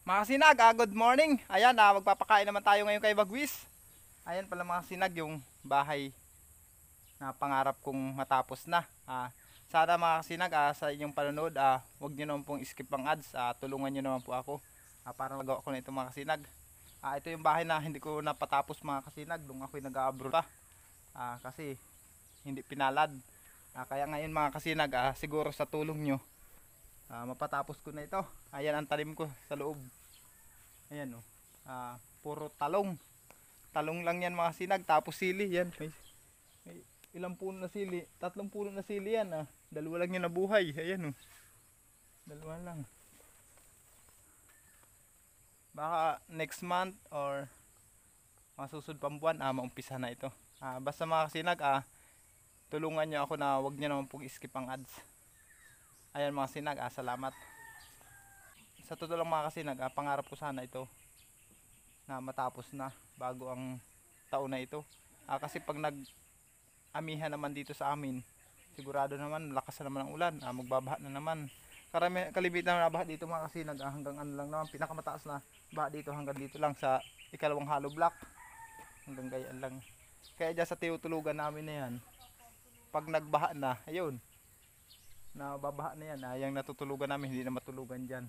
Mga kasinag, good morning. Ayan, magpapakain naman tayo ngayon kay Bagwis. Ayan pala mga kasinag yung bahay na pangarap kong matapos na. Sana mga kasinag, sa inyong panonood, huwag nyo naman pong skip ang ads. Tulungan nyo naman po ako para magawa ko na ito mga kasinag. Ito yung bahay na hindi ko napatapos mga kasinag nung ako'y nag-abroad pa. Kasi hindi pinalad. Kaya ngayon mga kasinag, siguro sa tulong nyo, mapatapos ko na ito. Ayan ang talim ko sa loob. Ayan puro talong. Talong lang yan mga sinag. Tapos sili yan. May ilang puno na sili. 3 puno na sili yan. Dalawa lang yung nabuhay. Ayan dalawa lang. Baka next month or masusunod pang buwan maumpisa na ito. Basta mga kasinag, tulungan nyo ako na wag nyo naman pong skip ang ads. Ayan mga sinag, salamat. Sa totoo lang mga kasinag, pangarap ko sana ito na matapos na bago ang taon na ito. Kasi pag nag-amihan naman dito sa amin, sigurado naman lakas na naman ang ulan, magbabaha na naman. Kalimitan na baha dito mga kasinag, hanggang ano lang naman, pinakamataas na baha dito hanggang dito lang sa ikalawang hollow block. Hanggang gayaan lang. Kaya dyan sa tinutulugan namin na yan, pag nagbaha na, ayun, nababaha na yan. Yung natutulugan namin hindi na matulugan dyan.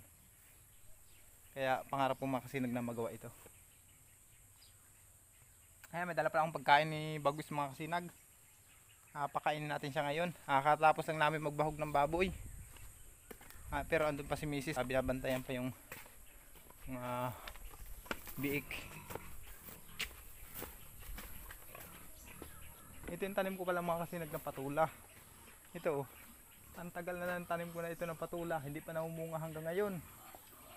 Kaya pangarap ko mga kasinag na magawa ito. Ayan, may dala pa akong pagkain ni Bagwis mga kasinag. Pakainin natin siya ngayon. Katapos lang namin magbahog ng baboy. Pero andun pa si Mrs. Binabantayan pa yung biik. Ito yung tanim ko pala mga kasinag ng patula. Ito ang tagal na ng tanim ko na ito ng patula, hindi pa namumunga hanggang ngayon.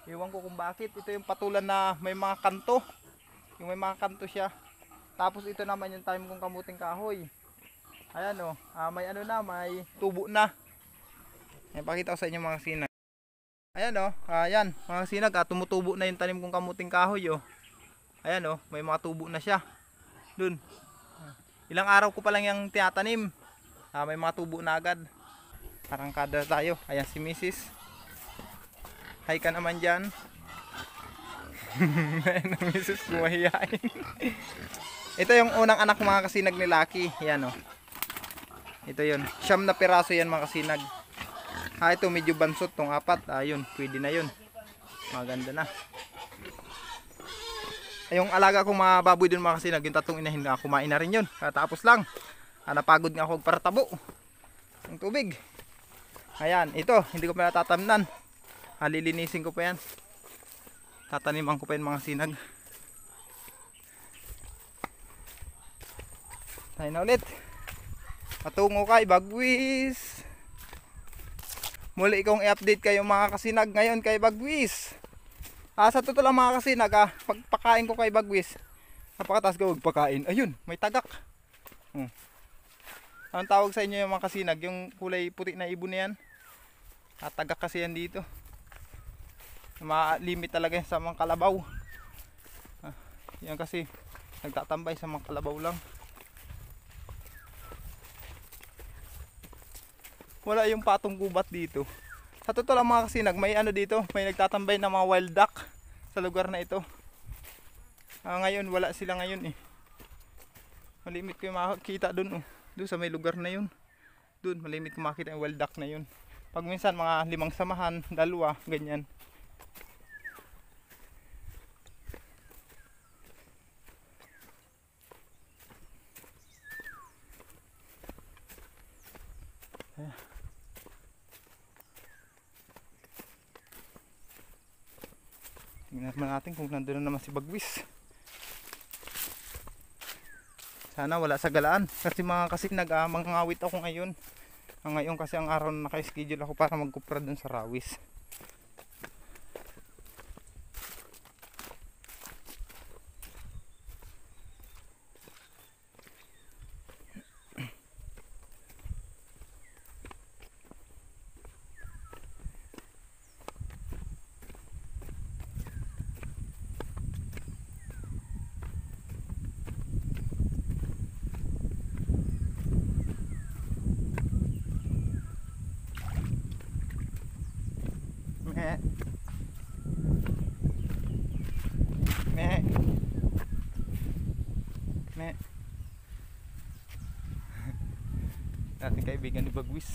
Iwan ko kung bakit. Ito yung patula na may mga kanto. Yung may mga kanto siya. Tapos ito naman yung tanim kong kamuting kahoy. Ayan may ano na, may tubo na. Ayan, pakita ko sa inyo mga kasinag. Ayan ayan mga kasinag, tumutubo na yung tanim kong kamuting kahoy Ayan may mga tubo na siya. Dun. Ilang araw ko pa lang yung tinatanim. May mga tubo na agad. Arangkada tayo. Ayan si Mrs. Hi ka naman dyan. Ayan ang Mrs. kumahiyain. Ito yung unang anak mga kasinag ni Lucky. Ayan ito yun. 9 na piraso yan mga kasinag. Ito medyo bansot tong 4. Ayun, pwede na yun. Maganda na. Yung alaga kong mga baboy dun mga kasinag, yung 3 inahin, kumain na rin yun. Tapos lang. Napagod nga ako para tabo. Ang tubig. Ayan, ito, hindi ko pa natatamnan. Lilinisin ko pa yan. Tataniman ko pa yan mga sinag. Tayo na ulit. Patungo kay Bagwis. Muli kong i-update kayo mga kasinag ngayon kay Bagwis. Sa totoo lang mga kasinag, pagpakain ko kay Bagwis, napakataas ko pagpakain. Ayun, may tagak. Anong tawag sa inyo yung mga kasinag? Yung kulay puti na ibon na yan. Tagak kasi yan dito. Ma-limit talaga sa mga kalabaw. Yan kasi nagtatambay sa mga kalabaw lang. Wala yung patong gubat dito. Sa totoo lang mga kasinag, may ano dito, may nagtatambay na mga wild duck sa lugar na ito. Ngayon wala sila ngayon Malimit ko yung makikita dun doon sa may lugar na yun. Doon malimit ko makita yung wild duck na yun. Pag minsan mga 5 samahan, 2, ganyan. Tingnan naman natin kung nandun na naman si Bagwis. Sana wala sa galaan. Kasi mga kasinag, mangangawit ako ngayon. Ngayon kasi ang araw na naka-schedule ako para magkupra dun sa Rawis. kaibigan ni Bagwis.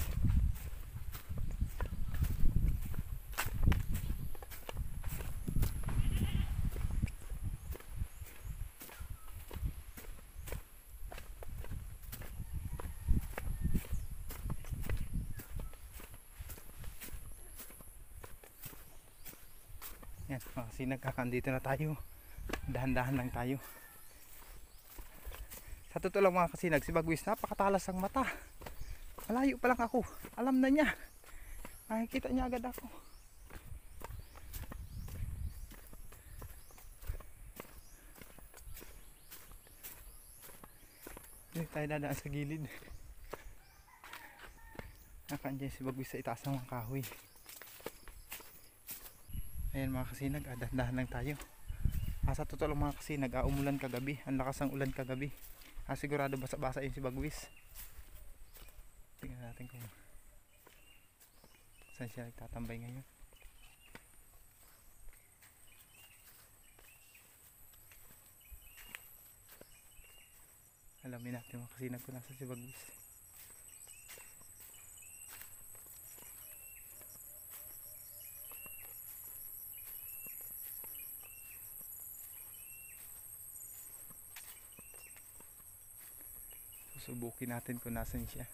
Yan, kasi nagkakandito na tayo. Dahan-dahan lang tayo. Sa totoo lang mga kasinag, si Bagwis napakatalas ang mata. Malayo pa lang ako, alam na niya. Nakikita niya agad ako. Dito tayo dadaan sa gilid. Nakandyan si Bagwis sa itaas ng mga kahoy. Ayan mga kasinag, dahan-dahan lang tayo. Sa totoo lang mga kasinag, umulan kagabi. Ang lakas ng ulan kagabi. Sigurado basa-basa yun si Bagwis. Tingnan natin kung saan siya nagtatambay ngayon. Alamin natin mga kasinag kung nasa si Bagwis. Susubukin natin kung nasan siya.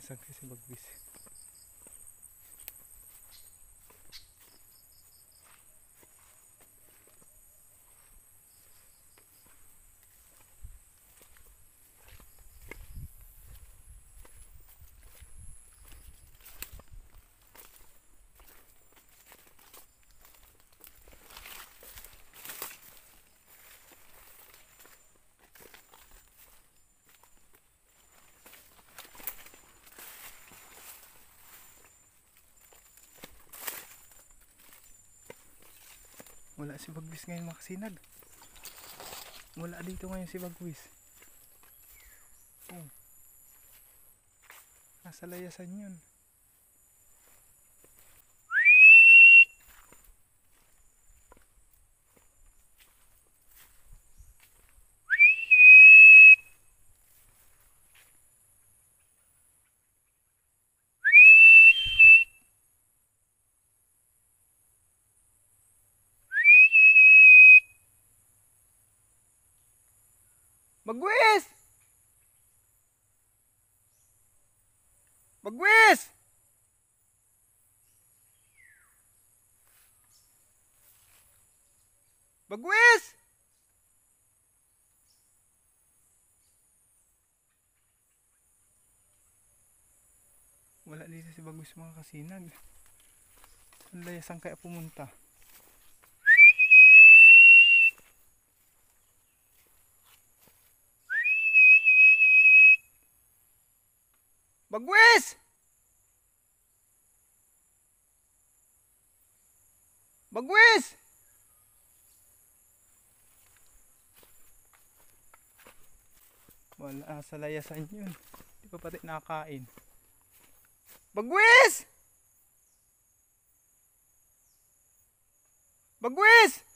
Saan kasi Bagwis? Wala si Bagwis ngayon mga kasinag. Wala dito ngayon si Bagwis. Oh. Nasa layasan yun. Bagwis! Bagwis! Bagwis! Wala dito si Bagwis mga kasinag. Ang layasan kaya pumunta. Bagwis! Bagwis! Wala sa layasan yun. Di pa pati nakain. Bagwis! Bagwis!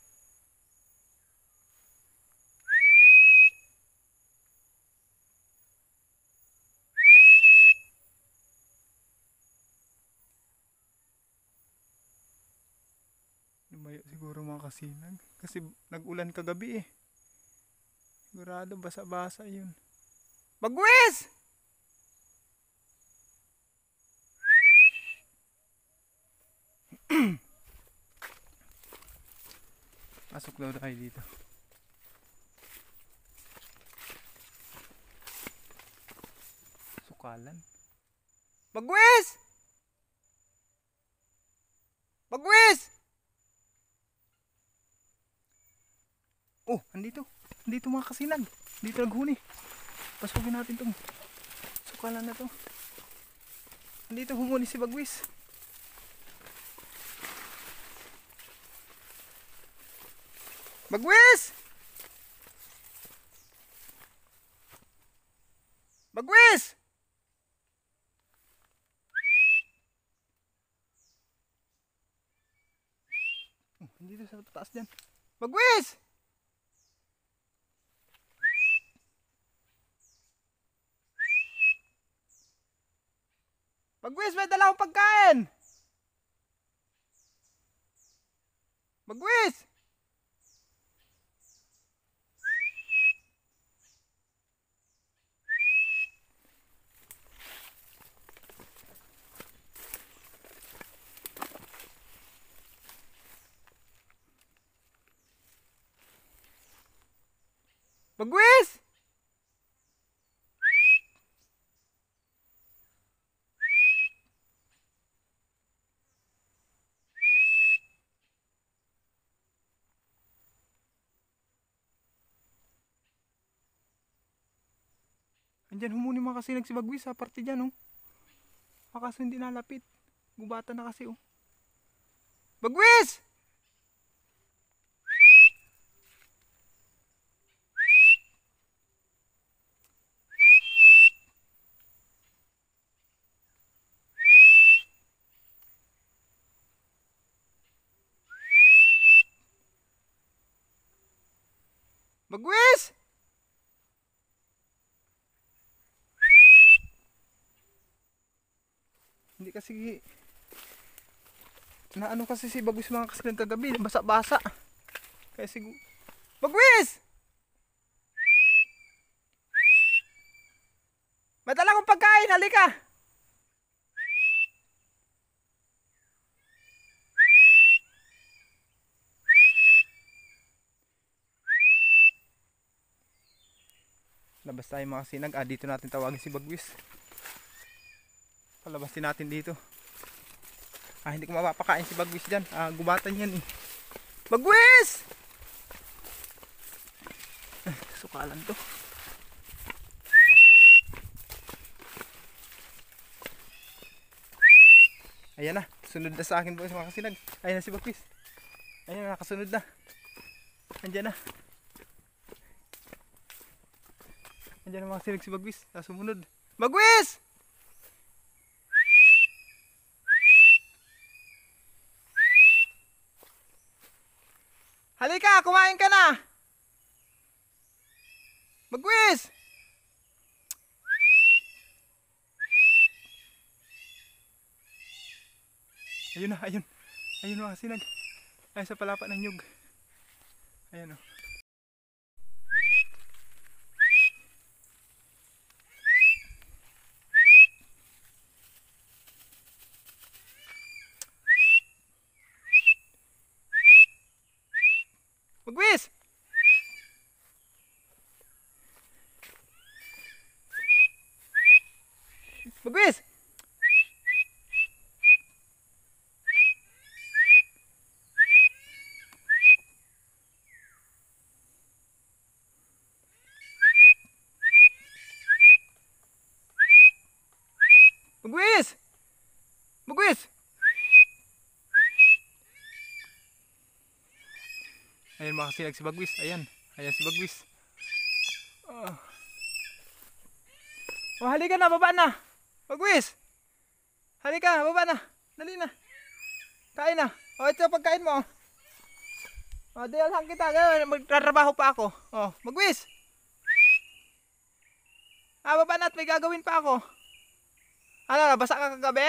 Lumayo siguro mga kasinag. Kasi nag-ulan kagabi eh. Sigurado basa-basa yun. Bagwis! Pasok daw tayo dito. Sukalan. Bagwis! Bagwis! Oh, andito. Andito mga kasinag. Dito naghuni. Pasukin natin tong sukalan na to. Andito humuni si Bagwis. Bagwis! Bagwis! Dito sa taas dyan. Bagwis! Bagwis, may dala akong pagkain! Bagwis! Bagwis! Andyan humuni mga kasi si Bagwis sa parte dyan oh. Akaso hindi nalapit. Gubatan na kasi oh. Bagwis! Bagwis! Hindi kasi na ano kasi si Bagwis mga kasi kagabi, basa-basa. Kaya siguro Bagwis! Madala kong pagkain, halika! Labas tayo mga sinag. Dito natin tawagin si Bagwis. Palabasin natin dito. Hindi ko mapapakain si Bagwis dyan. Gubatan yan eh. Bagwis! Sukalan to. Ayan na. Sunod na sa akin po mga kasinag. Ayan na si Bagwis. Ayan na, nakasunod na. Andyan na. Andyan na mga sinag si Bagwis. Sumunod. Bagwis! Halika, kumain ka na. Bagwis! Ayun na, ayun. Ayun mga sinag. Ayun sa palapa ng nyug. Ayan o. Bagwis! Bagwis! Bagwis! Bagwis! Ayan mga kasinag si Bagwis. Ayan. Ayan si Bagwis. Halika na, baba na. Bagwis! Halika, baba na. Dali na. Kain na. Ito pagkain mo. Dayalhan kita. Magtatrabaho pa ako. Bagwis! Baba na at may gagawin pa ako. Ano, basa ka kagabi?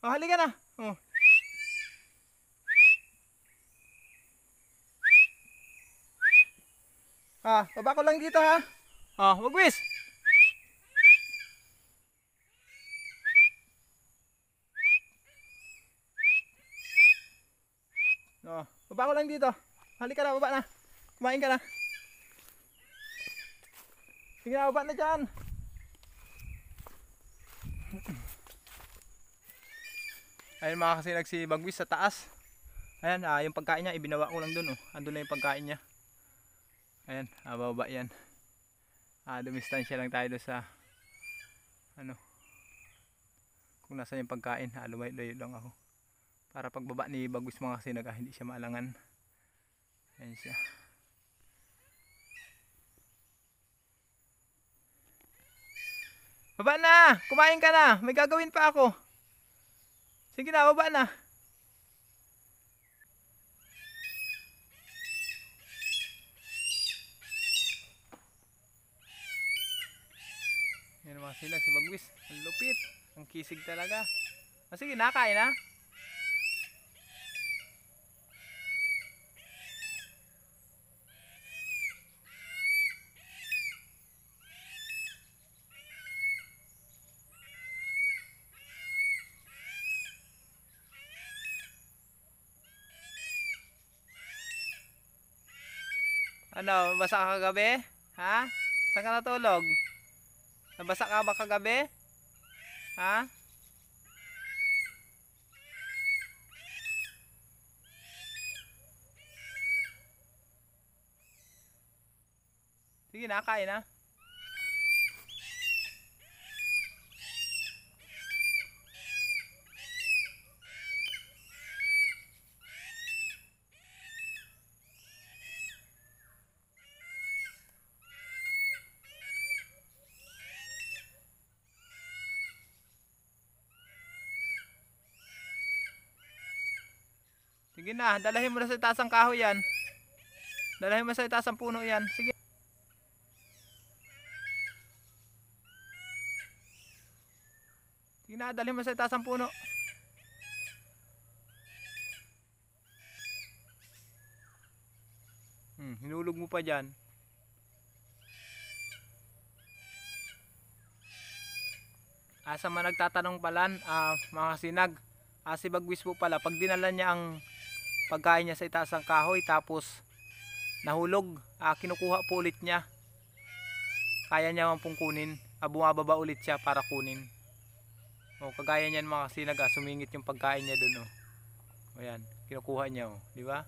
Halika na. Baba ko lang dito ha. Bagwis! Baba ko lang dito. Halika na, baba na. Kumain ka na. Sige na, baba na dyan. Ayun mga kasinag si Bagwis sa taas. Ayan, yung pagkain niya, ibinawa ko lang dun. Andun na yung pagkain niya. Ayan, bababa yan. Dumistansya lang tayo doon sa ano, kung nasaan yung pagkain. Lumayo lang ako para pagbaba ni Bagwis mga kasinag hindi siya maalangan. Ayan siya. Baba na! Kumain ka na! May gagawin pa ako. Sige na, baba na. Yan mga silag, si Bagwis. Ang lupit. Ang kisig talaga. Sige, nakain na. Ano, basa ka kagabi? Ha? Saan ka natulog? Nabasa ka ba kagabi? Ha? Sige na, kain na. Sige na, dalahin mo na sa itaas ang kahoy yan. Dalahin mo sa itaas ang puno yan. Sige. Sige na, dalhin mo sa itaas ang puno. Hinulog mo pa dyan. Sa mga nagtatanong pala, mga kasinag, si Bagwis po pala, pag dinala niya ang pagkain niya sa itaas ng kahoy tapos nahulog, kinukuha po ulit niya. Kaya niya pong kunin, bumababa ulit siya para kunin. Kagaya niyan mga kasinag, sumingit yung pagkain niya dun. Ayan, kinukuha niya, di ba?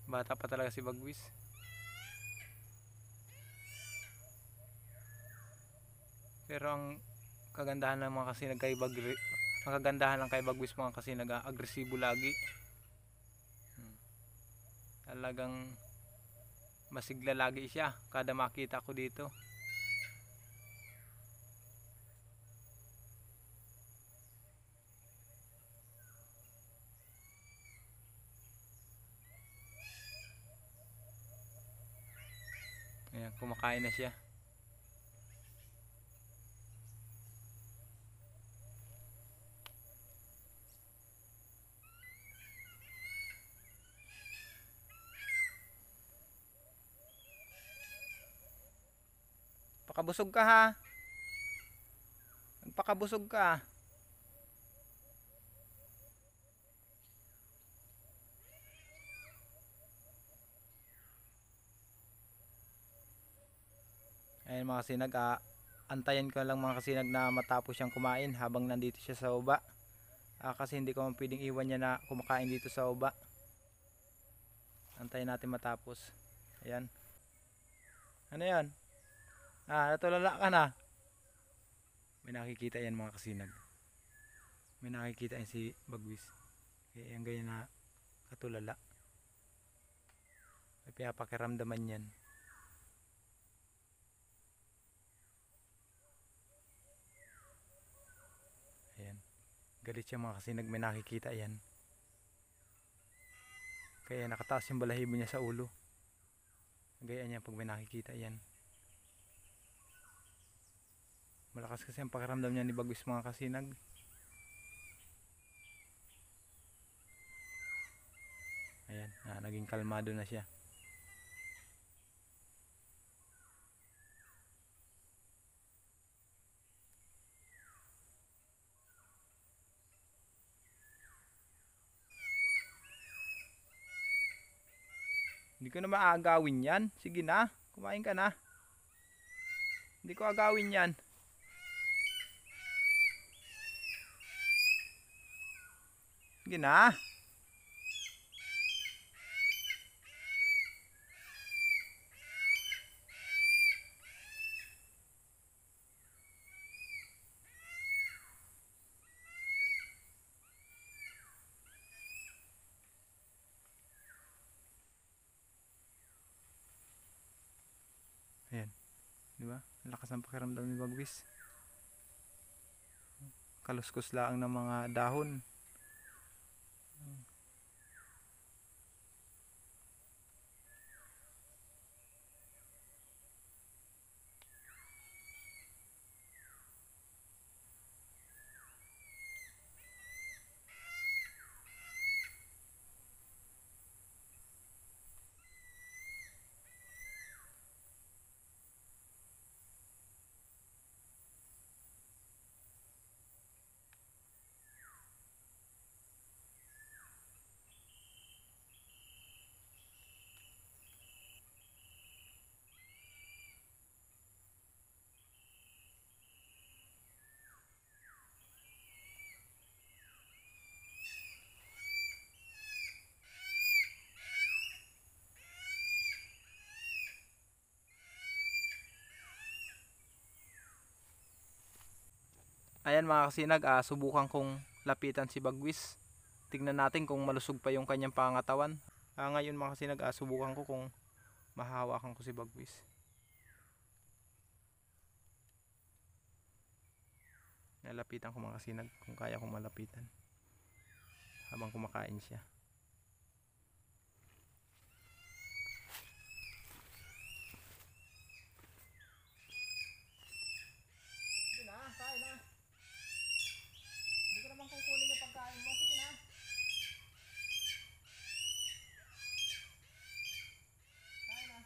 Bata pa talaga si Bagwis. Pero ang kagandahan ng mga kasinag kay Bagwis, ang kagandahan ng kay Bagwis mga kasinag, agresibo lagi. Talagang masigla lagi siya kada makita ko dito. Ayan, kumakain na siya. Pakabusog ka ha. Nagpakabusog ka. Ayan mga kasinag, antayin ko lang mga kasinag na matapos siyang kumain habang nandito siya sa baba. Kasi hindi ko pwedeng iwan niya na kumakain dito sa baba. Antayin natin matapos. Ayan. Ano yan? Natulala ka na. May nakikita yan mga kasinag. May nakikita yan si Bagwis. Kaya yan ganyan na katulala. May pinapakiramdaman yan. Ayan. Galit siya mga kasinag, may nakikita yan. Kaya nakataas yung balahibo niya sa ulo. Gayaan niya pag may nakikita yan. Malakas kasi ang pakiramdam niya ni Bagwis mga kasinag. Ayan, naging kalmado na siya. Hindi ko na maaagawin yan. Sige na, kumain ka na. Hindi ko agawin yan. Sige na. Di ba? Lakas ng pakiramdam ni Bagwis. Kaluskos lang ng mga dahon. Ayan mga kasinag, subukan kong lapitan si Bagwis. Tignan natin kung malusog pa yung kanyang pangatawan. Ngayon mga kasinag, subukan ko kung mahahawakan ko si Bagwis. Nalapitan ko mga kasinag kung kaya kong malapitan habang kumakain siya. Sige na, kain na. Hindi ko naman kukunin yung pagkain mo. Sige na. Kain na.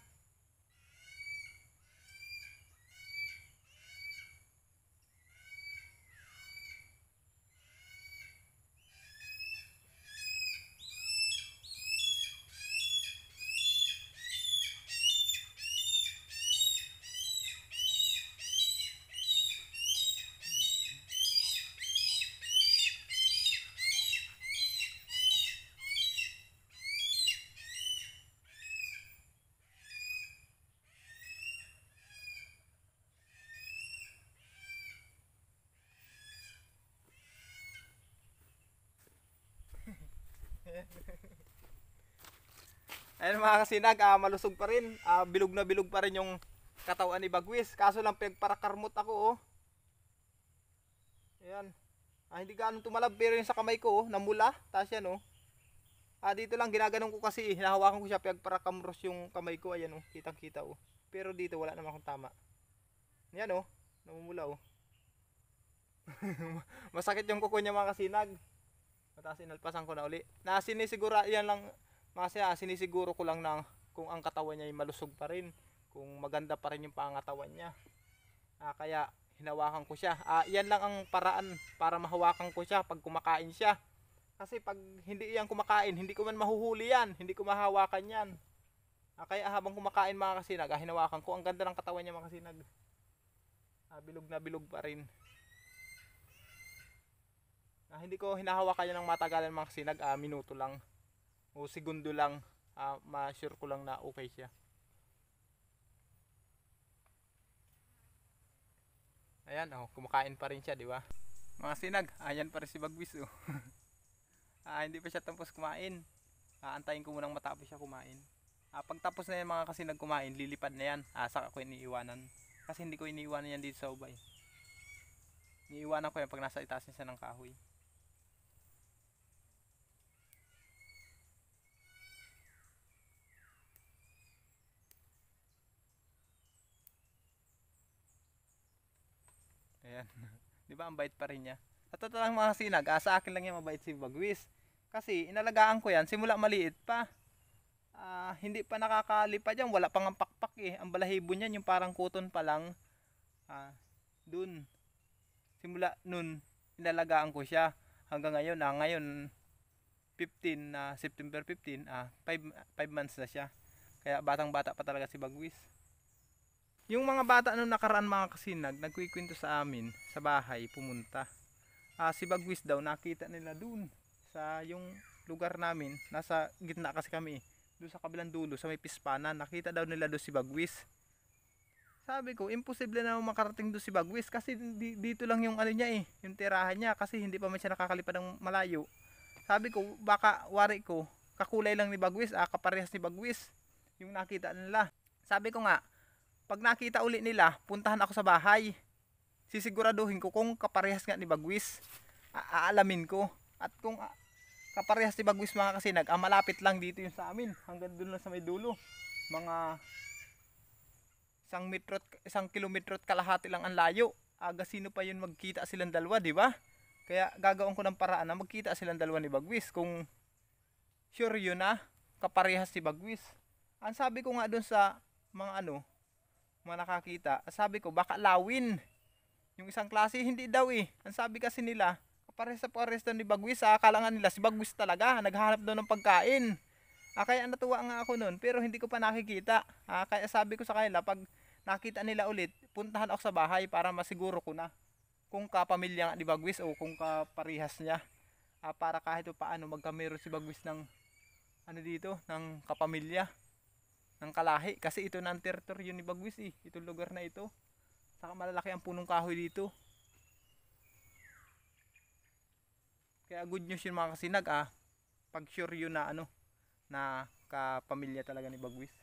Ayun mga kasinag, malusog pa rin. Bilog na bilog pa rin yung katawan ni Bagwis. Kaso lang pinagparakarmot ako oh. Ayan. Hindi gaano tumalab pero yung sa kamay ko oh, namula. Tapos yan oh. Dito lang ginaganon ko kasi hinahawakan ko siya pinagparakamros yung kamay ko. Ayan oh, kitang kita oh. Pero dito wala naman akong tama. Yan oh, namumula oh. Masakit yung kuko niya mga kasinag. Mataas inalpasan ko na uli. Sinisiguro yan lang. Kasi sinisiguro ko lang na kung ang katawan niya ay malusog pa rin, kung maganda pa rin yung pangatawan niya. Kaya hinawakan ko siya. Yan lang ang paraan para mahawakan ko siya pag kumakain siya. Kasi pag hindi yan kumakain, hindi ko man mahuhuli yan, hindi ko mahawakan yan. Kaya habang kumakain mga kasinag, hinawakan ko. Ang ganda ng katawan niya mga kasinag. Bilog na bilog pa rin. Hindi ko hinahawakan yan ng matagalan mga kasinag, minuto lang o segundo lang, ma-sure ko lang na okay siya. Ayan oh, kumakain pa rin siya, di ba? Mga sinag, ayan pa rin si Bagwis oh. Hindi pa siya tapos kumain. Antayin ko munang matapos siya kumain. Pag tapos na yan mga kasinag kumain, lilipad na yan. Saka ko iniiwanan. Kasi hindi ko iniiwanan yan dito sa ubay. Iniiwanan ko yan pag nasa itaas niya ng kahoy. Ayan. Di ba ang bait pa rin niya? Sa totoo lang mga sinag, sa akin lang yan mabait si Bagwis. Kasi inalagaan ko yan simula maliit pa. Hindi pa nakakalipad yan, wala pang ang pakpak eh. Ang balahibo niyan yung parang kuton pa lang. Dun. Simula nun, inalagaan ko siya. Hanggang ngayon, ngayon 15, September 15, 5 months na siya. Kaya batang bata pa talaga si Bagwis. Yung mga bata nung nakaraan mga kasinag, nagkukwento sa amin sa bahay, pumunta. Si Bagwis daw nakita nila dun sa yung lugar namin, nasa gitna kasi kami, doon sa kabilang dulo sa may pispanan. Nakita daw nila doon si Bagwis. Sabi ko, imposible na makarating doon si Bagwis kasi dito lang yung ano niya eh, yung tirahan niya kasi hindi pa man siya nakakalipad ng malayo. Sabi ko, baka wari ko, kakulay lang ni Bagwis, kaparehas ni Bagwis yung nakita nila. Sabi ko nga, pag nakita uli nila, puntahan ako sa bahay. Sisiguraduhin ko kung kaparehas nga ni Bagwis. Aalamin ko. At kung kaparehas ni Bagwis mga kasinag, malapit lang dito yung sa amin. Hanggang doon lang sa may dulo. Mga 1 kilometro at kalahati lang ang layo. Sino pa yun magkita silang dalawa, di ba? Kaya gagawin ko ng paraan na magkita silang dalawa ni Bagwis. Kung sure yun na kaparehas si Bagwis. Ang sabi ko nga doon sa mga mga nakakita, sabi ko baka lawin. Yung isang klase hindi daw eh. Ang sabi kasi nila, kaparehas sa pares daw ni Bagwis. Akala nga nila si Bagwis talaga, naghahanap daw ng pagkain. Kaya natuwa nga ako noon, pero hindi ko pa nakikita. Kaya sabi ko sa kanila, pag nakita nila ulit, puntahan ako sa bahay para masiguro ko na kung kapamilya nga ni Bagwis o kung kaparehas niya. Para kahit paano magkamero si Bagwis ng dito, ng kapamilya, ng kalahi. Kasi ito na ang teritoryo ni Bagwis eh. Itong lugar na ito. Saka malalaki ang punong kahoy dito. Kaya good news yun mga kasinag pag sure yun na na kapamilya talaga ni Bagwis.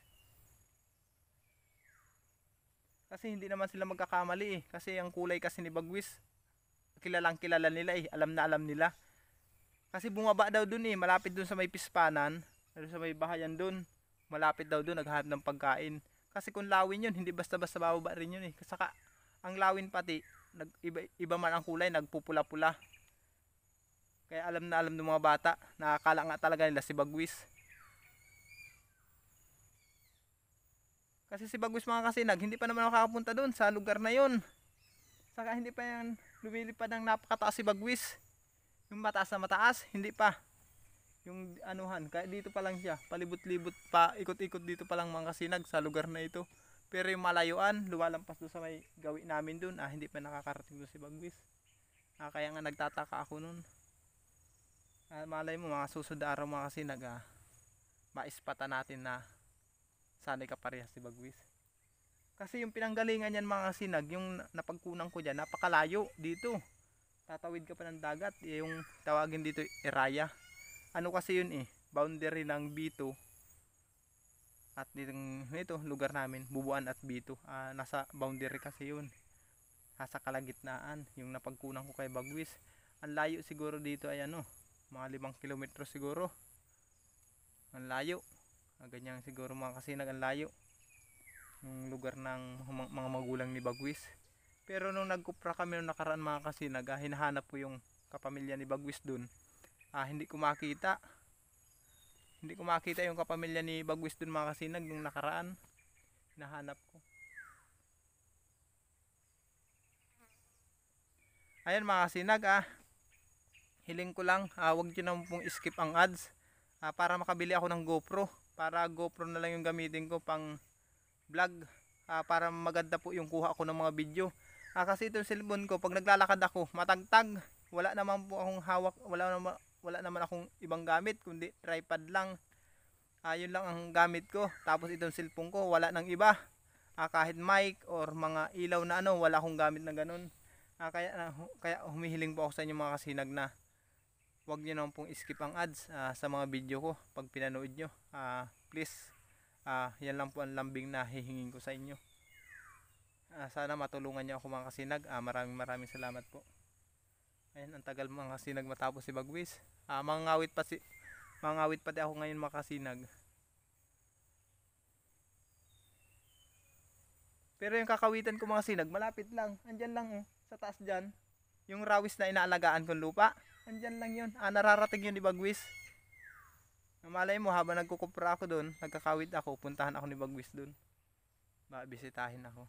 Kasi hindi naman sila magkakamali eh. Kasi ang kulay kasi ni Bagwis, kilalang kilala nila eh. Alam na alam nila. Kasi bumaba daw dun eh. Malapit dun sa may Pispanan. Sa may bahayan dun. Malapit daw dun. Naghahanap ng pagkain. Kasi kung lawin yun, hindi basta-basta bababa rin yun eh. Saka ang lawin pati, iba man ang kulay, nagpupula-pula. Kaya alam na alam ng mga bata. Nakakala nga talaga nila si Bagwis. Kasi si Bagwis mga kasinag, hindi pa naman makakapunta doon sa lugar na yon. Saka hindi pa yan lumilipad ng napakataas si Bagwis. Yung mataas na mataas, hindi pa. Yung kaya dito pa lang siya. Palibot-libot pa, ikot-ikot dito pa lang mga kasinag sa lugar na ito. Pero yung malayuan, lumalampas doon sa may gawin namin doon. Hindi pa nakakarating doon si Bagwis. Kaya nga nagtataka ako noon. Malay mo mga susunod na araw mga kasinag, maispatan natin na sana'y kaparehas si Bagwis. Kasi yung pinanggalingan niyan mga kasinag, yung napagkunang ko dyan, napakalayo dito. Tatawid ka pa ng dagat, yung tawagin dito Iraya. Kasi yun eh, boundary ng B2 at nito lugar namin, Bubuan at B2. Nasa boundary kasi yun. Nasa kalagitnaan, yung napagkunang ko kay Bagwis. Ang layo siguro dito ay mga 5 kilometro siguro. Ang layo. Ganyan siguro mga kasinag ang layo yung lugar ng mga magulang ni Bagwis. Pero nung nagkupra kami nung nakaraan mga kasinag, hinahanap ko yung kapamilya ni Bagwis dun. Hindi ko makita yung kapamilya ni Bagwis dun mga kasinag nung nakaraan. Hinahanap ko. Ayan mga kasinag, hiling ko lang, wag nyo naman pong skip ang ads para makabili ako ng GoPro. Para GoPro na lang yung gamitin ko pang vlog, para maganda po yung kuha ko ng mga video. Kasi itong cellphone ko, pag naglalakad ako, matagtag. Wala naman po akong hawak, wala naman akong ibang gamit kundi tripod lang. Yun lang ang gamit ko. Tapos itong cellphone ko, wala nang iba. Kahit mic or mga ilaw na wala akong gamit na ganun. Kaya humihiling po ako sa inyo mga kasinag na huwag nyo naman pong skip ang ads sa mga video ko pag pinanood nyo. Please, yan lang po ang lambing na hihingin ko sa inyo. Sana matulungan nyo ako mga kasinag. Maraming salamat po. Ayan, ang tagal mga kasinag matapos si Bagwis. Mangawit pati ako ngayon mga kasinag. Pero yung kakawitan ko mga sinag, malapit lang. Andyan lang sa taas dyan. Yung rawis na inaalagaan kong lupa. Andyan lang yun. Nararating yun ni Bagwis. Malay mo habang nagkukupra ako doon, nagkakawit ako, puntahan ako ni Bagwis doon. Bisitahin ako.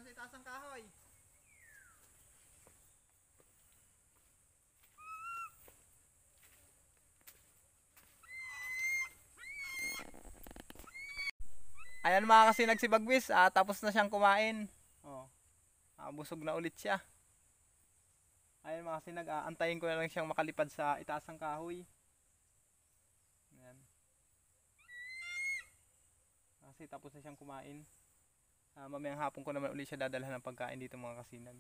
Nasa itaas ang kahoy. Ayan mga kasinag si Bagwis, tapos na siyang kumain. Oh, busog na ulit siya. Ayan mga kasinag, antayin ko na lang siyang makalipad sa itaas ng kahoy. Ayan. Kasi tapos na siyang kumain. Mamayang hapon ko naman ulit siya dadalhan ng pagkain dito mga kasinag.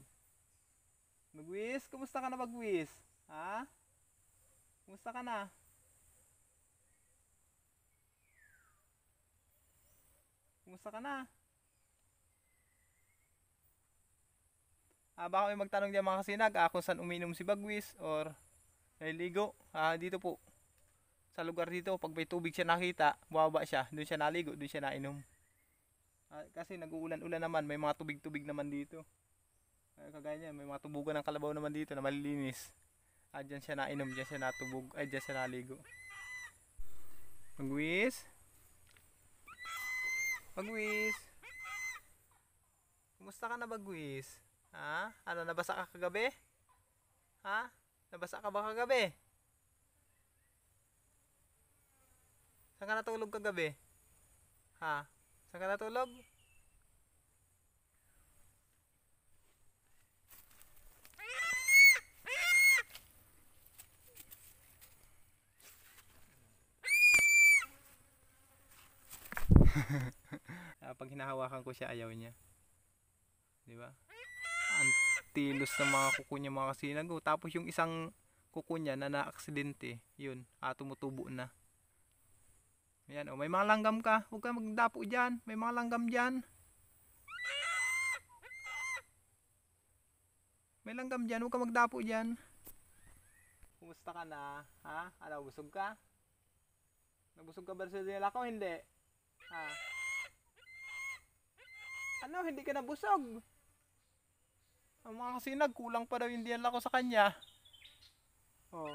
Bagwis, kumusta ka na Bagwis? Ha? Kumusta ka na? Kumusta ka na? Baka may magtanong diyan mga kasinag, kung saan uminom si Bagwis or naliligo. Dito po. Sa lugar dito, pag may tubig siya nakita, bumaba siya, doon siya naligo, doon siya nainom. Kasi nag-uulan-ulan naman, may mga tubig-tubig naman dito. Kagaya niya, may mga tubugan ng kalabaw naman dito na malilinis. Diyan siya nainom, diyan siya natubog, diyan siya naligo. Bagwis? Bagwis? Kumusta ka na Bagwis? Ano, nabasa ka kagabi? Nabasa ka ba kagabi? Saan ka natulog kagabi? Saan ka natulog? Pag hinahawakan ko siya, ayaw niya. Di ba? Ang tilos ng mga kuko niya mga kasinag. Tapos yung isang kuko niya na na-aksidente, yun, tumutubo na. Ayan, may mga langgam ka. Huwag ka magdapo dyan. May mga langgam dyan. May langgam dyan. Huwag ka magdapo dyan. Kumusta ka na? Ano, busog ka? Nabusog ka ba sa nila ko? Hindi. Ano, hindi ka nabusog? Ang mga kasinag, kulang pa daw yung dinala ko sa kanya. Oh.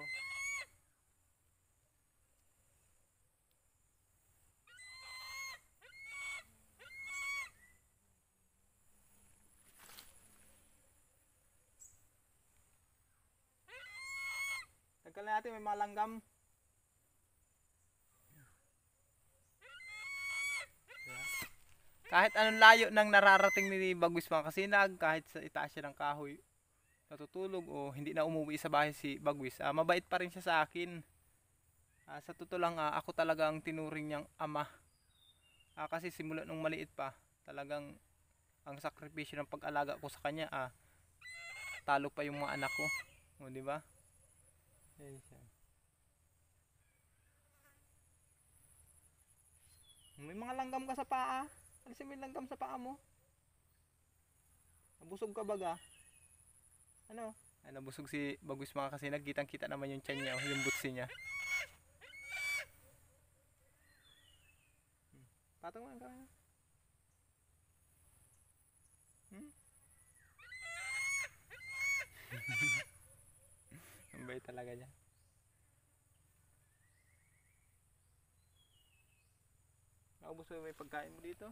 Tagkal natin, may mga langgam. Kahit anong layo nang nararating ni Bagwis mga kasinag, kahit sa itaas siya ng kahoy, natutulog o hindi na umuwi sa bahay si Bagwis, mabait pa rin siya sa akin. Sa totoo lang, ako talagang tinuring niyang ama. Kasi simula nung maliit pa, talagang ang sakripisyo ng pag-alaga ko sa kanya, talo pa yung mga anak ko. O, di ba? May mga langgam ka sa paa. Alisin mo yung langgam sa paa mo. Nabusog ka baga? Ano? Nabusog si Bagwis mga kasi nagkitang kita naman yung tiyan niya, yung butsi niya. Patong mo ang kamera. Ang bait talaga niya. Naubos mo yung pagkain mo dito?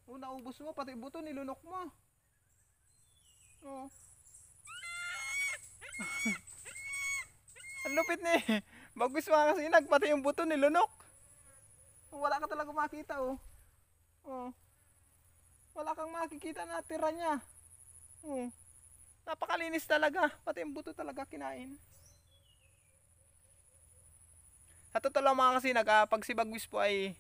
Naubos mo, pati buto nilunok mo. Ang lupit ni Bagwis mga kasinag, pati yung buto nilunok. Wala ka talaga makita wala kang makikita na tira niya. Napakalinis talaga, pati yung buto talaga kinain. Sa totoo lang mga kasinag, pag si Bagwis po ay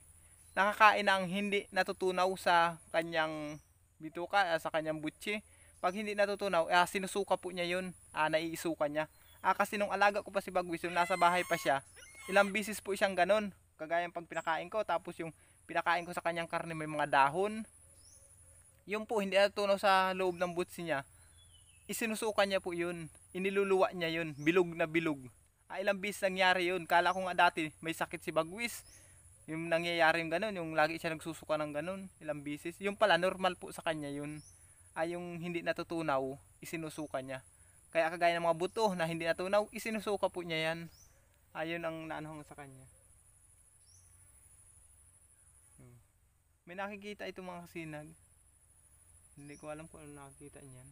nakakain ng hindi natutunaw sa kanyang bituka, sa kanyang butsi, pag hindi natutunaw, sinusuka po niya yun, naiisuka niya. Kasi nung alaga ko pa si Bagwis, yung nasa bahay pa siya, ilang bisis po siyang ganon, kagaya pag pinakain ko, tapos yung pinakain ko sa kanyang karne may mga dahon, yung po hindi natutunaw sa loob ng butsi niya, isinusuka niya po yun, iniluluwa niya yun, bilog na bilog. Ilang bisis nangyari yun, kala ko nga dati may sakit si Bagwis, yung nangyayari yung ganun, yung lagi siya nagsusuka ng ganun, ilang bisis. Yung pala, normal po sa kanya yun. Yung hindi natutunaw, isinusuka niya. Kaya kagaya ng mga buto na hindi natunaw, isinusuka po niya yan. Ayun ang naanohang sa kanya. May nakikita itong mga kasinag Hindi ko alam kung ano nakikita niyan.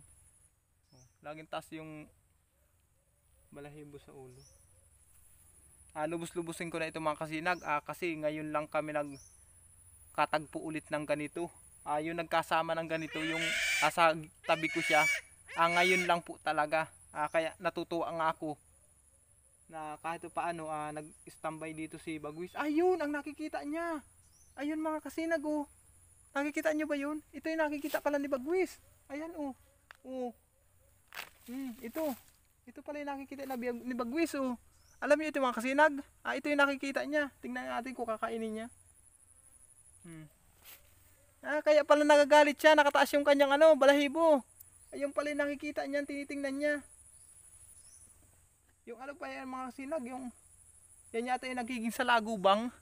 Oh, laging taas yung balahibo sa ulo. Lubos-lubusin ko na ito mga kasinag. Kasi ngayon lang kami nagkatagpo ulit ng ganito. Yung nagkasama ng ganito, yung sa tabi ko siya. Ngayon lang po talaga. Kaya natutuwa nga ako na kahit paano nag-standby dito si Bagwis. Ayun ang nakikita niya. Ayun mga kasinag, oh. Nakikita niyo ba yun? Ito yung nakikita pala ni Bagwis. Ayan, oh. Oh. Ito. Ito pala yung nakikita ni Bagwis, oh. Alam niyo ito mga kasinag? Ito yung nakikita niya. Tingnan natin kung kakainin niya. Kaya pala nagagalit siya. Nakataas yung kanyang balahibo. Ayun pala yung nakikita niya. Tinitingnan niya. Yung pa yan mga kasinag. Yan yata yung nagiging salagubang.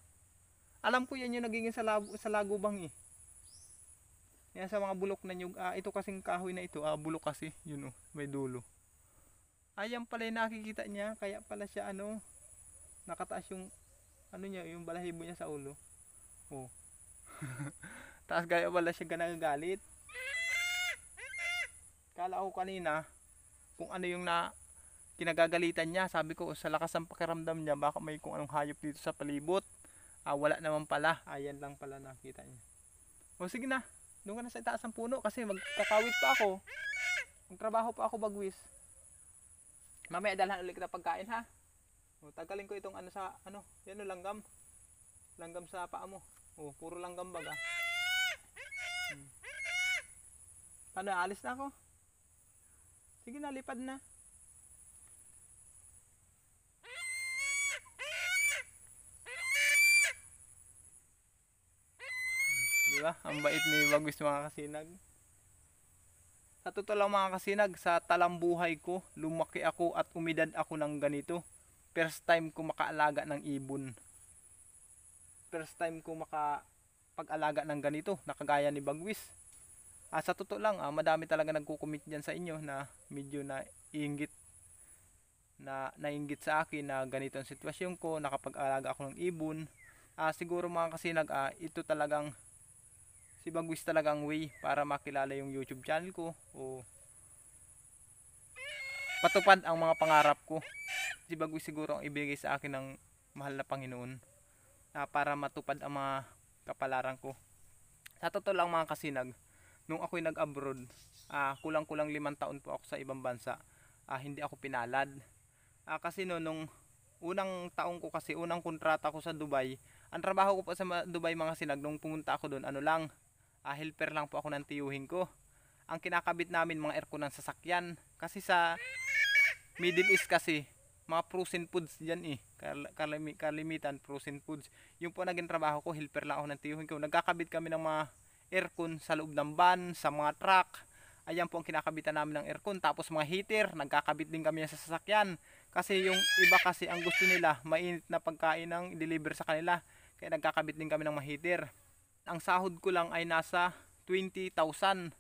Alam ko yan yung nagiging salagubang eh. Yan sa mga bulok na nyug. Ito kasing kahoy na ito. Bulok kasi. Yun, oh. May dulo. Ayan pala yung nakikita niya. Kaya pala siya nakataas yung niya, yung balahibo niya sa ulo. Oh. Taas kaya pala siya nagagalit. Kala ko kanina kung ano yung kinagagalitan niya. Sabi ko sa lakas ng pakiramdam niya baka may kung anong hayop dito sa palibot. Wala naman pala. Ayan lang pala nakita niya. O sige na. Doon ka na sa itaas ng puno kasi magkakawit pa ako. Magtrabaho pa ako Bagwis. Mamaya dalhan ulit kita pagkain ha. Tagalin ko itong yan o langgam. Langgam sa paa mo. Puro langgam baga. Paano, alis na ako? Sige na, lipad na. Diba? Ang bait ni Bagwis mga kasinag. Sa totoo lang mga kasinag, sa talambuhay ko, lumaki ako at umidad ako ng ganito. First time ko makaalaga ng ibon. First time ko makapag-alaga ng ganito, nakagaya ni Bagwis. Sa totoo lang, madami talaga nagko-comment dyan sa inyo na medyo nainggit sa akin na ganito ang sitwasyon ko, nakapag-alaga ako ng ibon. Siguro mga kasinag, ito talagang si Bagwis talagang way para makilala yung YouTube channel ko o patupad ang mga pangarap ko. Si Bagwis siguro ang ibigay sa akin ng mahal na Panginoon para matupad ang mga kapalaran ko. Sa totoo lang mga kasinag, nung ako'y nag-abroad, kulang-kulang 5 taon po ako sa ibang bansa, hindi ako pinalad. Kasi nung unang taong ko kasi, unang kontrata ko sa Dubai, ang trabaho ko po sa Dubai mga sinag, nung pumunta ako doon, helper lang po ako ng tiyuhin ko. Ang kinakabit namin mga aircon ng sasakyan. Kasi sa Middle East kasi, mga frozen foods dyan eh. Kalimitan frozen foods. Yung po naging trabaho ko, helper lang ako ng tiyuhin ko. Nagkakabit kami ng mga aircon sa loob ng van, sa mga truck. Ayan po ang kinakabitan namin ng aircon. Tapos mga heater, nagkakabit din kami sa sasakyan. Kasi yung iba kasi ang gusto nila, mainit na pagkain ang i-deliver sa kanila. Kaya nagkakabit din kami ng mga heater. Ang sahod ko lang ay nasa 20,000.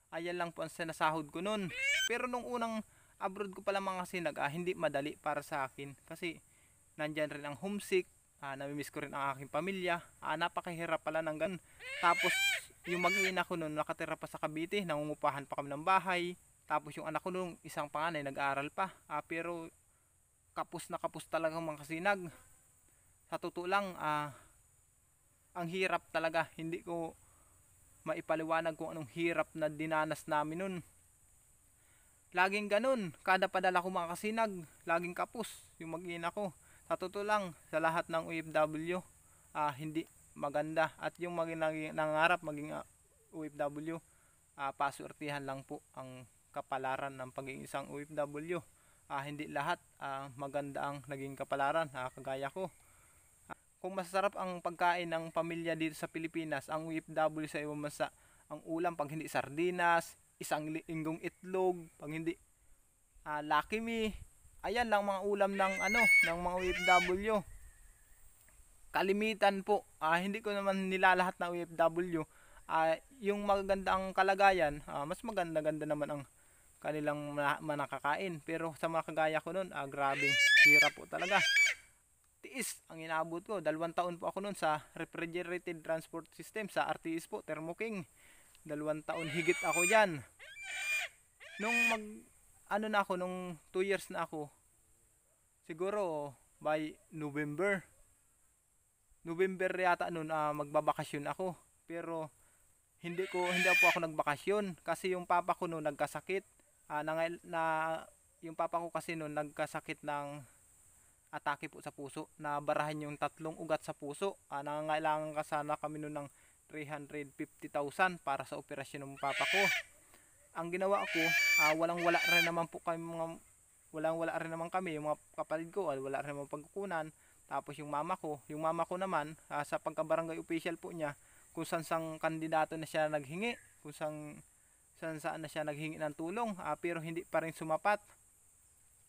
Ayan lang po ang sinasahod ko nun. Pero nung unang abroad ko pala mga kasinag, hindi madali para sa akin. Kasi nandyan rin ang homesick, namimiss ko rin ang aking pamilya. Napakahirap pala ng ganun. Tapos yung mag-iina ko nun nakatira pa sa Cavite, nangungupahan pa kami ng bahay. Tapos yung anak ko nung isang panganay nag-aaral pa. Pero kapos na kapos talaga mga kasinag. Sa totoo lang, ang hirap talaga. Hindi ko maipaliwanag kung anong hirap na dinanas namin nun. Laging ganun. Kada padala ko mga kasinag, laging kapos yung mag-ina ko. Sa totoo lang, sa lahat ng OFW, hindi maganda. At yung nangarap maging OFW, paswertihan lang po ang kapalaran ng pagiging isang OFW. Hindi lahat maganda ang naging kapalaran, kagaya ko. Kung masarap ang pagkain ng pamilya dito sa Pilipinas, ang OFW sa ibang bansa, ang ulam pag hindi sardinas, isang linggong itlog, pag hindi Lucky Me, ayan lang mga ulam ng mga OFW. Kalimitan po, hindi ko naman nilalahat na OFW. Yung magagandang kalagayan, mas maganda-ganda naman ang kanilang nakakain. Pero sa mga kagaya ko nun, grabing hirap po talaga. Tiis ang inaabot ko. 2 taon po ako nun sa refrigerated transport system sa RTS po, Thermo King. 2 taon higit ako diyan. Nung nung 2 years na ako, siguro by November yata noon, magbabakasyon ako. Pero hindi po ako nagbakasyon kasi yung papa ko noon nagkasakit. Yung papa ko kasi noon nagkasakit ng atake po sa puso. Nabarahan yung 3 ugat sa puso. Nangangailangan sana kami noon ng 350,000 para sa operasyon ng papa ko. Ang ginawa ko, walang-wala rin naman kami, yung mga kapatid ko, wala rin naman pagkukunan. Tapos yung mama ko naman, sa pagka-barangay official po niya, kung saan kandidato na siya naghingi, kung saan na siya naghingi ng tulong, pero hindi pa rin sumapat.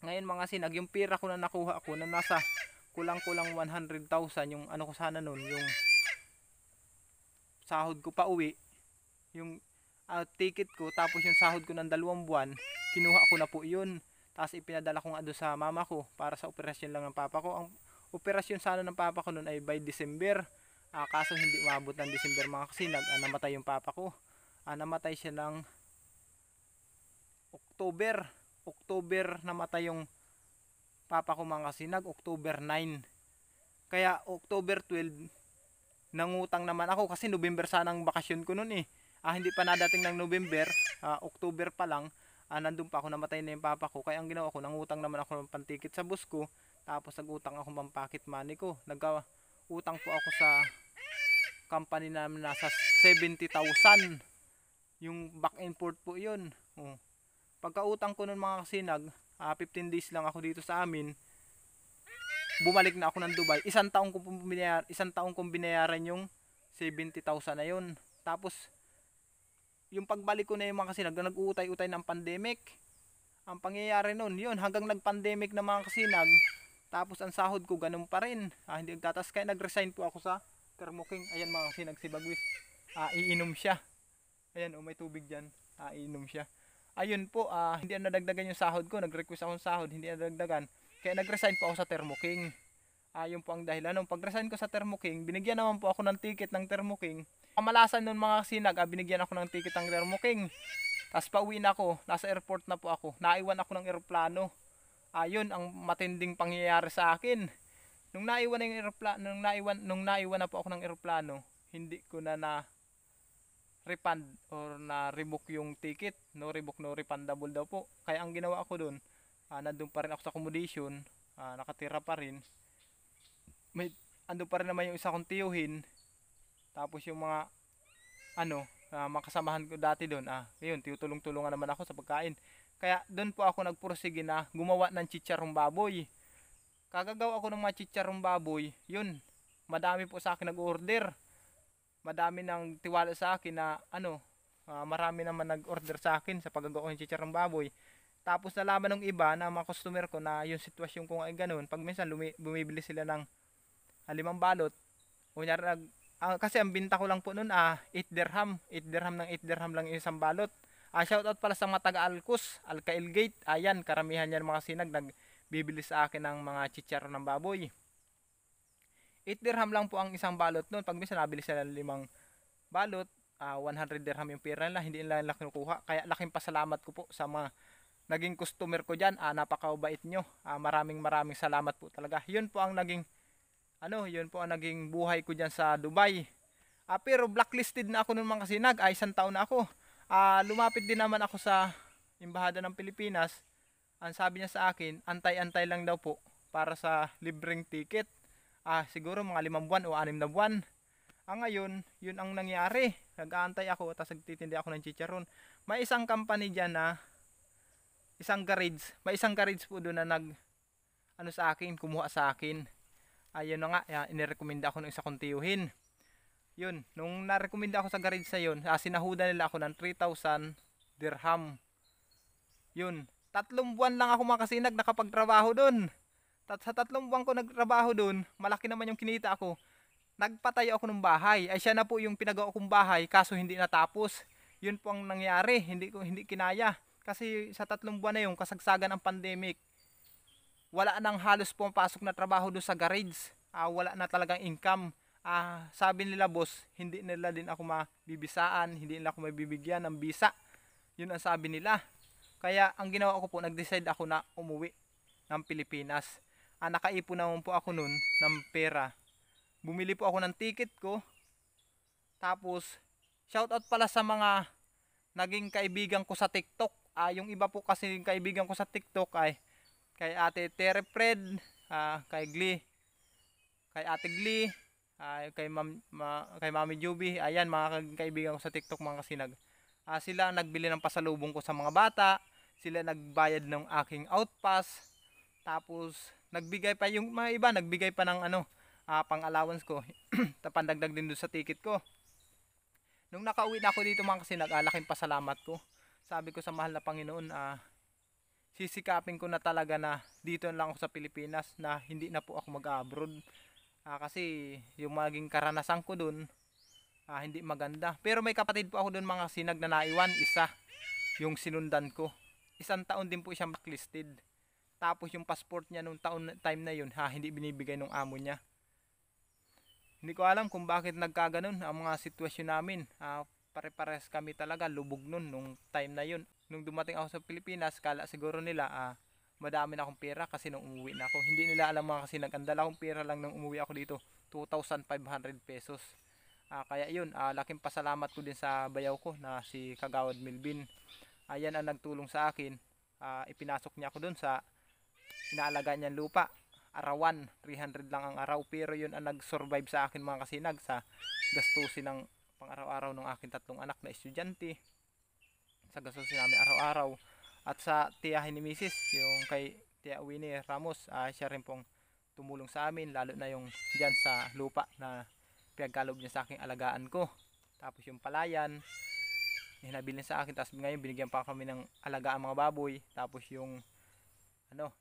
Ngayon mga sinag, yung pira ko na nakuha ko na nasa kulang-kulang 100,000, yung ano ko sana noon, yung sahod ko pa uwi, yung ticket ko, tapos yung sahod ko ng 2 buwan, kinuha ko na po yun. Tapos ipinadala ko nga doon sa mama ko para sa operasyon lang ng papa ko. Ang operasyon sana ng papa ko noon ay by December. Kaso hindi umabot ng December mga kasinag. Namatay yung papa ko. Namatay siya ng October. October namatay yung papa ko mga kasinag. October 9. Kaya October 12, nangutang naman ako kasi November sanang bakasyon ko noon eh. Hindi pa nadating ng November, October pa lang, nandun pa ako, namatay na yung papa ko. Kaya ang ginawa ko, nangutang naman ako ng pantikit sa bus ko, tapos nagutang ako ng pocket money ko. Nagutang po ako sa company namin nasa 70,000. Yung back and forth po yun. Pagkautang ko nun mga kasinag, 15 days lang ako dito sa amin, bumalik na ako ng Dubai. Isang taong kong binayaran yung 70,000 na yun. Tapos yung pagbalik ko na yung mga kasinag, nag-uutay-utay ng pandemic. Ang pangyayari nun, yun, hanggang nag-pandemic na mga kasinag, tapos ang sahod ko ganun pa rin. Hindi nagtatas, kaya nag-resign po ako sa Thermo King. Ayan mga kasinag, si Bagwis, iinom siya. Ayan, may tubig dyan, iinom siya. Ayun po, hindi na nadagdagan yung sahod ko. Nag-request akong sahod, hindi na nadagdagan. Kaya nag-resign po ako sa Thermo King. Yun po ang dahilan. Nung pag-resign ko sa Thermo King, binigyan naman po ako ng ticket ng Thermo King. Kamalasan nun mga kasinag, binigyan ako ng ticket ng Thermo King. Tapos pauwi na ako, nasa airport na po ako. Naiwan ako ng eroplano. Yun ang matinding pangyayari sa akin. Nung naiwan na po ako ng eroplano, hindi ko na refund or na revoke yung ticket. No revoke, no refundable daw po. Kaya ang ginawa ko dun, nandun pa rin ako sa accommodation, nakatira pa rin. Andun pa rin naman yung isa kong tiyuhin. Tapos yung mga makasamahan ko dati doon, yun, tutulong-tulungan naman ako sa pagkain. Kaya doon po ako nagpursige na gumawa ng chicharong baboy. Kagagawa ako ng mga chicharong baboy, yun, madami po sa akin nag-order. Madami nang tiwala sa akin na marami naman nag-order sa akin sa paggagawa ng chicharong baboy. Tapos nalaman ng iba na mga customer ko na yung sitwasyon ko ay ganun. Pag minsan bumibili sila ng 5 balot, kunyari kasi ang binta ko lang po noon 8 dirham. 8 dirham ng 8 dirham lang yung isang balot. Shoutout pala sa mga taga-Alcos, Alcail Gate. Ayan, karamihan yan mga sinag nagbibili sa akin ng mga chicharon ng baboy. 8 dirham lang po ang isang balot noon. Pag minsan nabili sila ng 5 balot, 100 dirham yung pera nila, hindi nila kinukuha. Kaya laking pasalamat ko po sa mga naging customer ko dyan. Napakabait nyo. Maraming salamat po talaga. Yun po ang naging buhay ko dyan sa Dubai. Pero blacklisted na ako noon mga kasinag. 1 taon na ako. Lumapit din naman ako sa Embahada ng Pilipinas. Ang sabi niya sa akin, antay-antay lang daw po para sa libreng ticket. Siguro mga 5 buwan o 6 na buwan. Ngayon, yun ang nangyari. Nag-aantay ako, tapos nagtitindi ako ng chicharon. May isang company dyan na may isang garage po doon na sa akin, kumuha sa akin. Ayun na nga, inirekomenda ako ng isa kong tiyuhin. Yun, nung narekomenda ako sa garage na yun, sinahuda nila ako ng 3,000 dirham. Yun, 3 buwan lang ako mga kasinag nakapagtrabaho doon. Sa 3 buwan ko nagtrabaho doon, malaki naman yung kinita ako. Nagpatayo ako ng bahay. Siya na po yung pinagawa kong bahay, kaso hindi natapos. Yun po ang nangyari, hindi kinaya. Kasi sa 3 buwan na yung kasagsagan ng pandemic, wala nang halos pumapasok na trabaho doon sa garage. Wala na talagang income. sabi nila boss, hindi nila din ako mabibisaan, hindi nila ako mabibigyan ng bisa. Yun ang sabi nila. Kaya ang ginawa ko po, nag-decide ako na umuwi ng Pilipinas. Nakaipon naman po ako nun ng pera. Bumili po ako ng ticket ko. Tapos, shoutout pala sa mga naging kaibigan ko sa TikTok. Yung iba po kasi yung kaibigan ko sa TikTok ay kay Ate Tere Fred, kay Glee, kay Ate Glee, kay Mami Juby. Ayan, mga kaibigan ko sa TikTok, mga kasinag. Sila nagbili ng pasalubong ko sa mga bata. Sila nagbayad ng aking outpass. Tapos nagbigay pa yung mga iba, nagbigay pa ng pang allowance ko. Pandagdag din doon sa ticket ko. Nung nakauwi na ako dito, mga kasinag, laking pasalamat ko. Sabi ko sa mahal na Panginoon, sisikapin ko na talaga na dito lang ako sa Pilipinas, na hindi na po ako mag-abroad. Kasi yung maging karanasan ko doon, hindi maganda. Pero may kapatid po ako doon, mga sinag, na naiwan. Isa yung sinundan ko. 1 taon din po siya blacklisted. Tapos yung passport niya nung time na yun, hindi binibigay ng amo niya. Hindi ko alam kung bakit nagkaganon ang mga sitwasyon namin. Pare-pares kami talaga lubog nun nung time na yun. Nung dumating ako sa Pilipinas, kala siguro nila madami na akong pera kasi nung umuwi na ako. Hindi nila alam, mga kasi nagandala akong pera lang nung umuwi ako dito, 2,500 pesos. Kaya yun, laking pasalamat ko din sa bayaw ko na si Kagawad Milvin. Ayan ang nagtulong sa akin. Ipinasok niya ako dun sa inaalaga niyang lupa. Arawan, 300 lang ang araw, pero yun ang nag-survive sa akin, mga kasinag, sa gastusin ng pang araw-araw ng aking 3 anak na estudyante, sa gastusin namin araw-araw. At sa tiyahin ni Mrs., yung kay Tia Winnie Ramos, siya rin pong tumulong sa amin, lalo na yung dyan sa lupa na pinagkaloob niya sa aking alagaan ko. Tapos yung palayan, hinabili sa akin, tapos ngayon binigyan pa kami ng alagaan mga baboy. Tapos yung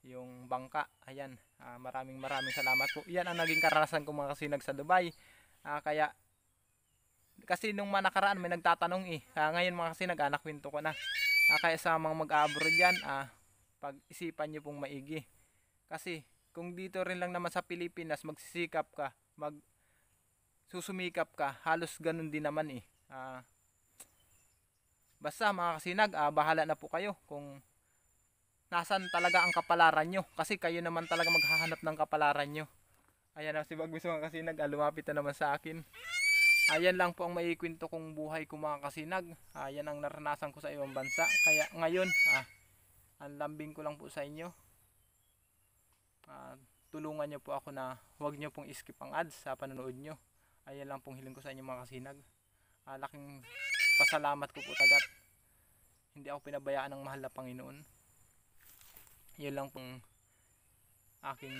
yung bangka, ayan, maraming salamat po. Yan ang naging karanasan ko, mga kasinag, sa Dubai. Kaya kasi nung nakaraan may nagtatanong ngayon, mga kasinag, nakwento ko na. Kaya sa mga mag-abroad dyan, pag-isipan nyo pong maigi. Kasi kung dito rin lang naman sa Pilipinas magsisikap ka, susumikap ka, halos ganun din naman basta, mga kasinag, bahala na po kayo kung nasan talaga ang kapalaran nyo, kasi kayo naman talaga maghahanap ng kapalaran nyo. Ayan, si Bagwis, mga kasinag, lumapit na naman sa akin. Ayan lang po ang maikwento kong buhay ko, mga kasinag. Ayan ang naranasan ko sa ibang bansa. Kaya ngayon, ang lambing ko lang po sa inyo, tulungan nyo po ako na huwag nyo pong skip ang ads sa panonood nyo. Ayan lang pong hiling ko sa inyo, mga kasinag. Laking pasalamat ko po tagat. Hindi ako pinabayaan ng mahal na Panginoon. Yun lang pong aking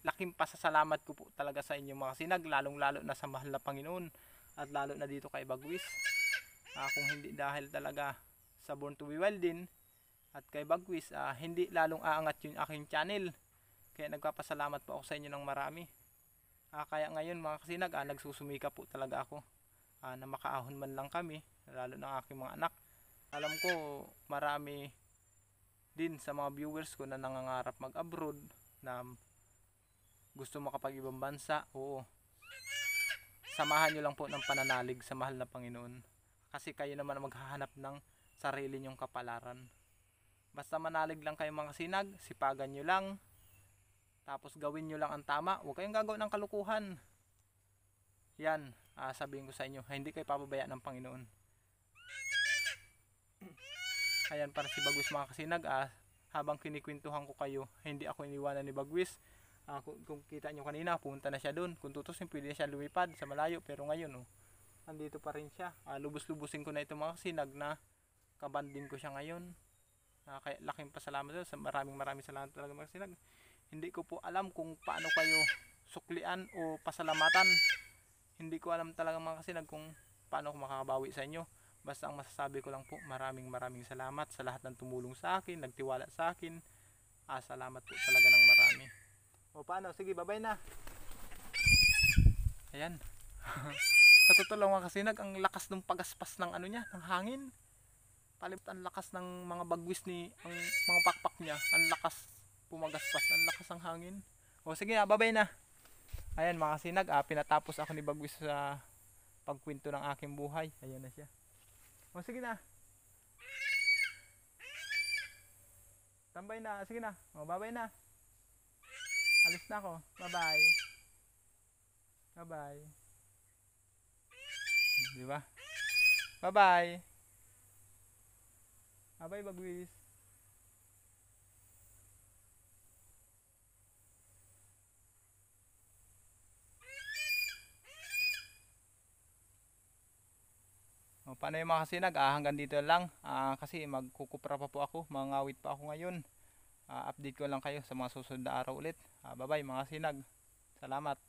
laking pasasalamat ko po talaga sa inyo, mga kasinag, lalong lalo na sa mahal na Panginoon, at lalo na dito kay Bagwis. Kung hindi dahil talaga sa Born to be Wild din at kay Bagwis, hindi lalong aangat yung aking channel. Kaya nagpapasalamat po ako sa inyo ng marami. Kaya ngayon, mga kasinag, nagsusumika po talaga ako na makaahon man lang kami, lalo ng aking mga anak. Alam ko marami din sa mga viewers ko na nangangarap mag-abroad, na gusto makapag-ibang bansa. Oo, samahan nyo lang po ng pananalig sa mahal na Panginoon, kasi kayo naman maghahanap ng sarili nyong kapalaran. Basta manalig lang kayo, mga kasinag, sipagan nyo lang, tapos gawin nyo lang ang tama, huwag kayong gagawin ng kalukuhan. Yan, sabihin ko sa inyo, hindi kayo papabayaan ng Panginoon. Ayan, para si Bagwis, mga kasinag, habang kinikwentuhan ko kayo, hindi ako iniwanan ni Bagwis. Kung kita nyo kanina, punta na siya doon. Kung tutusin, pwede na siya lumipad sa malayo, pero ngayon andito pa rin siya. Lubos-lubusin ko na ito, mga kasinag, na kabanding ko siya ngayon. Kaya laking pasalamat sa maraming salamat talaga, mga kasinag. Hindi ko po alam kung paano kayo suklian o pasalamatan. Hindi ko alam talaga, mga kasinag, kung paano ko makakabawi sa inyo. Basta ang masasabi ko lang po, maraming salamat sa lahat ng tumulong sa akin, nagtiwala sa akin. Salamat po talaga ng marami. O paano? Sige, bye-bye na. Ayan. Sa totoo lang, mga kasinag, ang lakas ng pagaspas ng ng hangin. Palibot ang lakas ng mga bagwis ang mga pakpak niya. Ang lakas pumagaspas, ang lakas ng hangin. O sige, bye-bye na. Ayan mga kasinag, pinatapos ako ni Bagwis sa pagkwento ng aking buhay. Ayan na siya. O sige na, tambay na, sige na. O babay na. Alis na ako. Bye bye. Bye bye. Di ba? Bye bye. Bye bye Bagwis. O, paano yung mga kasinag? Hanggang dito lang. Kasi magkukupra pa po ako. Mangawit pa ako ngayon. Update ko lang kayo sa mga susunod na araw ulit. Bye bye mga kasinag. Salamat.